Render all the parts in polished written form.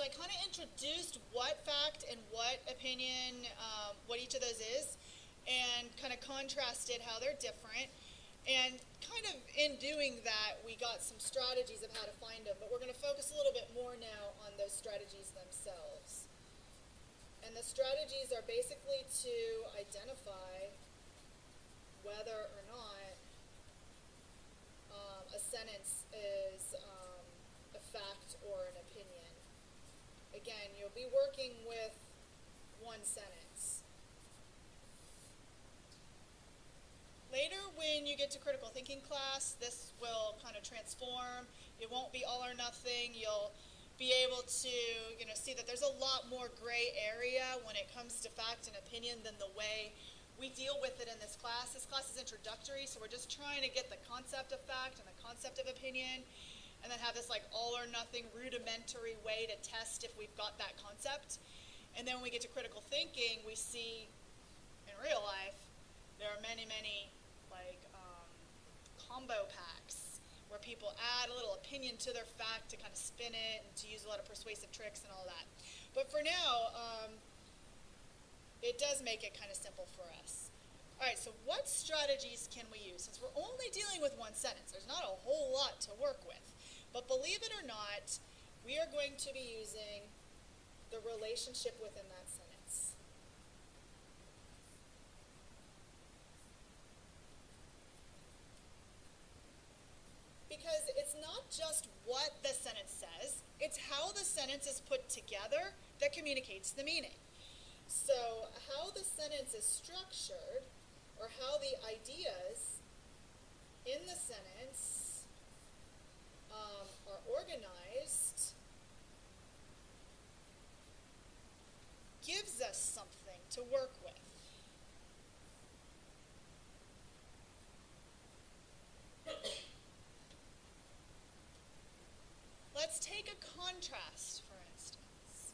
I kind of introduced what fact and what opinion, what each of those is, and kind of contrasted how they're different. And kind of in doing that, we got some strategies of how to find them, but we're going to focus a little bit more now on those strategies themselves. And the strategies are basically to identify whether or not a sentence is a fact or an opinion. Again, you'll be working with one sentence. Later, when you get to critical thinking class, this will kind of transform. It won't be all or nothing. You'll be able to, see that there's a lot more gray area when it comes to fact and opinion than the way we deal with it in this class. This class is introductory, so we're just trying to get the concept of fact and the concept of opinion, and then have this like all or nothing rudimentary way to test if we've got that concept. And then when we get to critical thinking, we see in real life there are many, many combo packs where people add a little opinion to their fact to kind of spin it and to use a lot of persuasive tricks and all that. But for now, it does make it kind of simple for us. All right, so what strategies can we use? Since we're only dealing with one sentence, there's not a whole lot to work with. But believe it or not, we are going to be using the relationship within that sentence. Because it's not just what the sentence says, it's how the sentence is put together that communicates the meaning. So how the sentence is structured, or how the ideas in the sentence are organized, gives us something to work with. Let's take a contrast, for instance.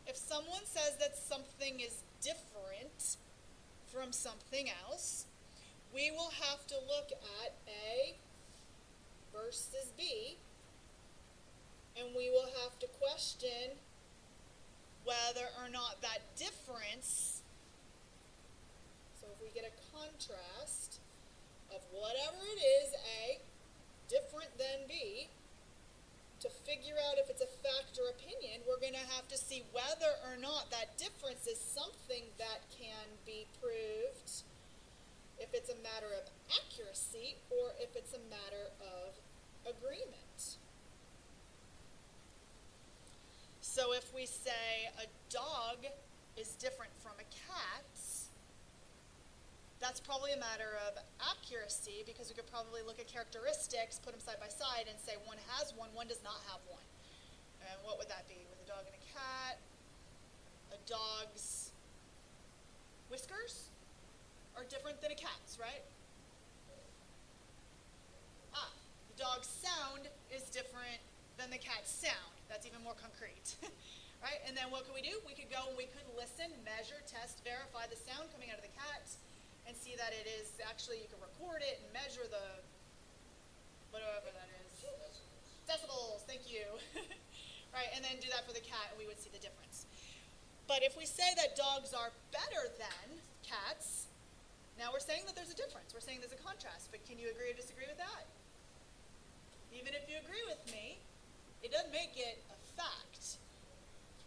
If someone says that something is different from something else, we will have to look at A versus B, and we will have to question whether or not that difference, so if we get a contrast of whatever it is, A, different than B, to figure out if it's a fact or opinion, we're going to have to see whether or not that difference is something that can be proved, if it's a matter of accuracy, or if it's a matter of agreement. So if we say a dog is different from a cat, that's probably a matter of accuracy, because we could probably look at characteristics, put them side by side, and say one has one does not have one. And what would that be? With a dog and a cat, a dog's whiskers are different than a cat's, right? The dog's sound is different than the cat's sound. That's even more concrete. Right? And then what could we do? We could go and we could listen, measure, test, verify the sound coming out of the cat, and see that it is actually, you can record it and measure the, whatever that is. Decibels, thank you. Right, and then do that for the cat, and we would see the difference. But if we say that dogs are better than cats, now we're saying that there's a difference. We're saying there's a contrast, but can you agree or disagree with that? Even if you agree with me, it doesn't make it a fact.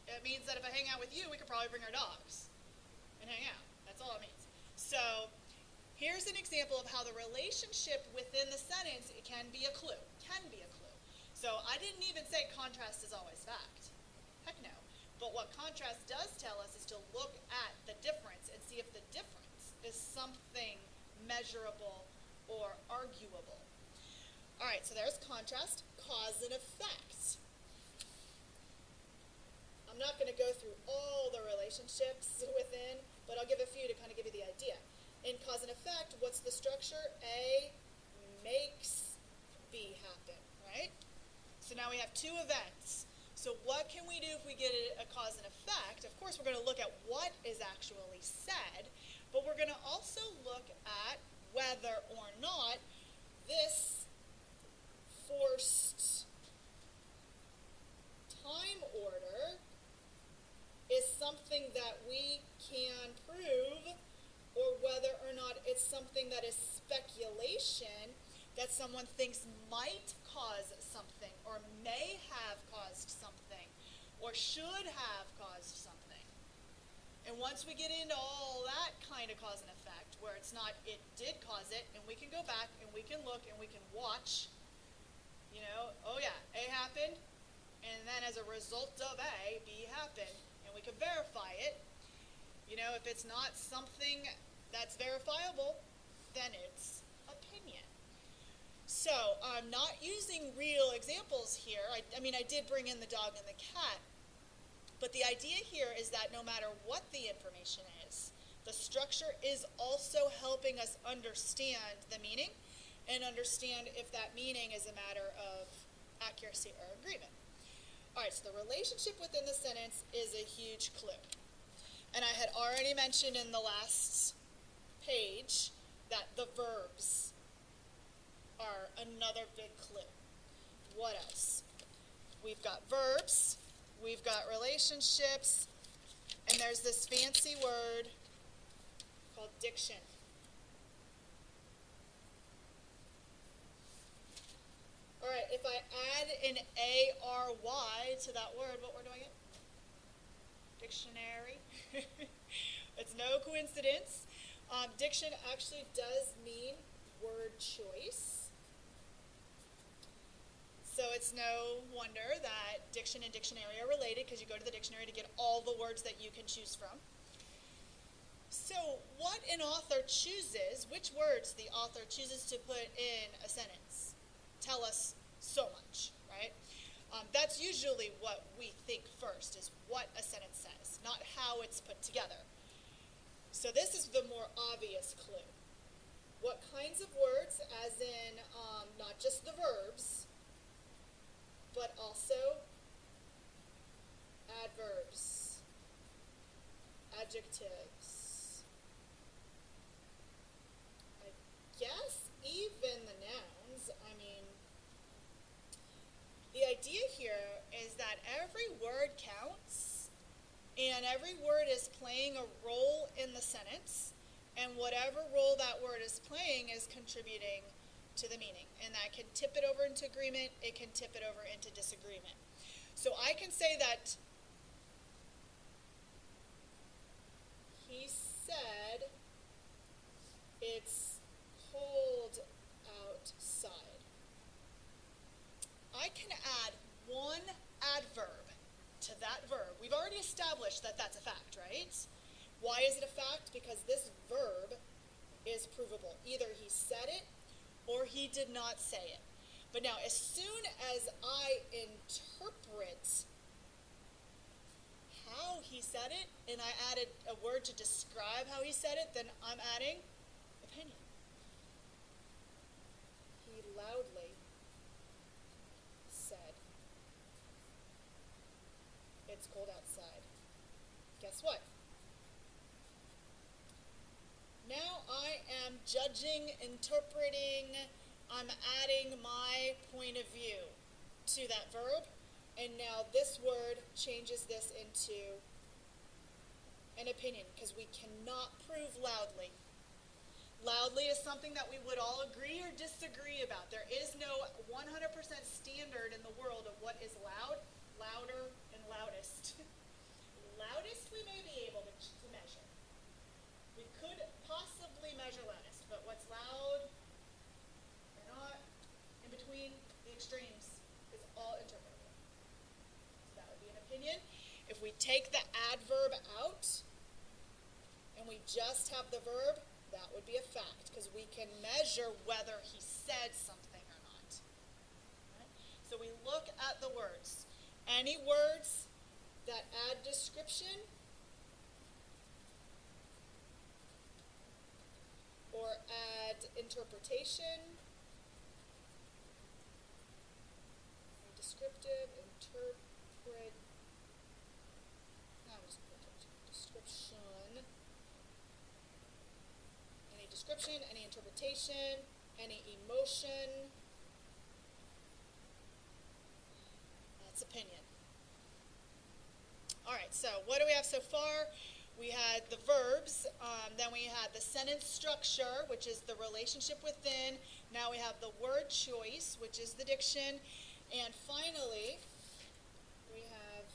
It means that if I hang out with you, we could probably bring our dogs and hang out. That's all it means. So here's an example of how the relationship within the sentence, it can be a clue. So I didn't even say contrast is always fact. Heck no. But what contrast does tell us is to look at the difference and see if the difference is something measurable or arguable. All right, so there's contrast, cause and effect. I'm not going to go through all the relationships within, but I'll give a few to kind of give you the idea. In cause and effect, what's the structure? A makes B happen, right? So now we have two events. So what can we do if we get a cause and effect? Of course, we're going to look at what is actually said, but we're going to also look at whether or not this forced time order something that is speculation, that someone thinks might cause something, or may have caused something, or should have caused something. And once we get into all that kind of cause and effect, where it's not it did cause it, and we can go back and we can look and we can watch, oh yeah, A happened, and then as a result of A, B happened, and we can verify it. If it's not something that's verifiable, then it's opinion. So I'm not using real examples here. I mean, I did bring in the dog and the cat, but the idea here is that no matter what the information is, the structure is also helping us understand the meaning and understand if that meaning is a matter of accuracy or agreement. All right, so the relationship within the sentence is a huge clue. And I had already mentioned in the last page that the verbs are another big clue. What else? We've got verbs, we've got relationships, and there's this fancy word called diction. All right, if I add an A-R-Y to that word, what word do I get? Dictionary. It's no coincidence. Diction actually does mean word choice. So it's no wonder that diction and dictionary are related, because you go to the dictionary to get all the words that you can choose from. So what an author chooses, which words the author chooses to put in a sentence, tell us so much, right? That's usually what we think first, is what a sentence says, not how it's put together. So this is the more obvious clue. What kinds of words, as in not just the verbs, but also adverbs, adjectives, I guess even the nouns. I mean, the idea here is that every word counts, and every word is playing a role in the sentence, and whatever role that word is playing is contributing to the meaning. And that can tip it over into agreement, it can tip it over into disagreement. So I can say that he said it's cold outside. I can add one adverb to that verb. We've already established that that's a fact, right? Why is it a fact? Because this verb is provable. Either he said it or he did not say it. But now, as soon as I interpret how he said it, and I added a word to describe how he said it, then I'm adding opinion. He loudly said, it's cold outside. Guess what? Now I am judging, interpreting, I'm adding my point of view to that verb, and now this word changes this into an opinion, because we cannot prove loudly. Loudly is something that we would all agree or disagree about. There is no 100% standard in the world of what is loud, louder, and loudest. Loudest we may be able to measure. We could possibly measure loudest, but what's loud or not, in between the extremes, is all interpretable. So that would be an opinion. If we take the adverb out and we just have the verb, that would be a fact, because we can measure whether he said something or not. Right? So we look at the words. Any words that add description or add interpretation, descriptive, description, any description, any interpretation, any emotion, that's opinion. All right, so what do we have so far? We had the verbs, then we had the sentence structure, which is the relationship within. Now we have the word choice, which is the diction. And finally, we have,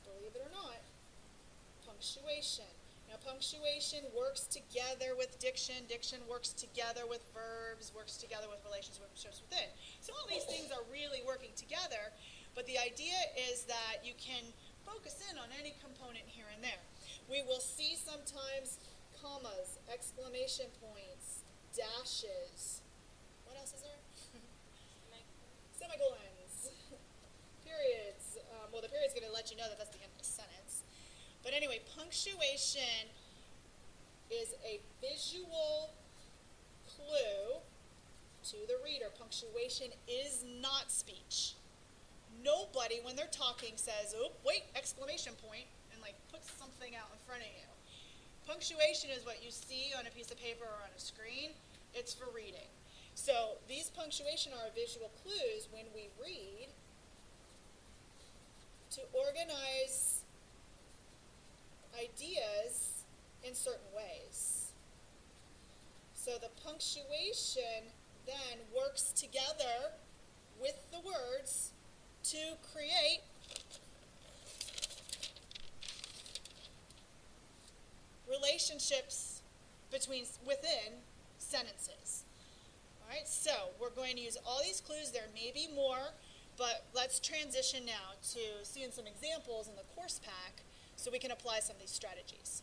believe it or not, punctuation. Now, punctuation works together with diction. Diction works together with verbs, works together with relationships within. So all these things are really working together, but the idea is that you can focus in on any component here and there. We will see sometimes commas, exclamation points, dashes. What else is there? Semicolons, periods. Well, the period's going to let you know that that's the end of the sentence. But anyway, punctuation is a visual clue to the reader. Punctuation is not speech. Nobody, when they're talking, says, oh, wait, exclamation point, and like puts something out in front of you. Punctuation is what you see on a piece of paper or on a screen. It's for reading. So these punctuation are visual clues when we read to organize ideas in certain ways. So the punctuation then works together with the words to create relationships within sentences. All right, so we're going to use all these clues. There may be more, but let's transition now to seeing some examples in the course pack so we can apply some of these strategies.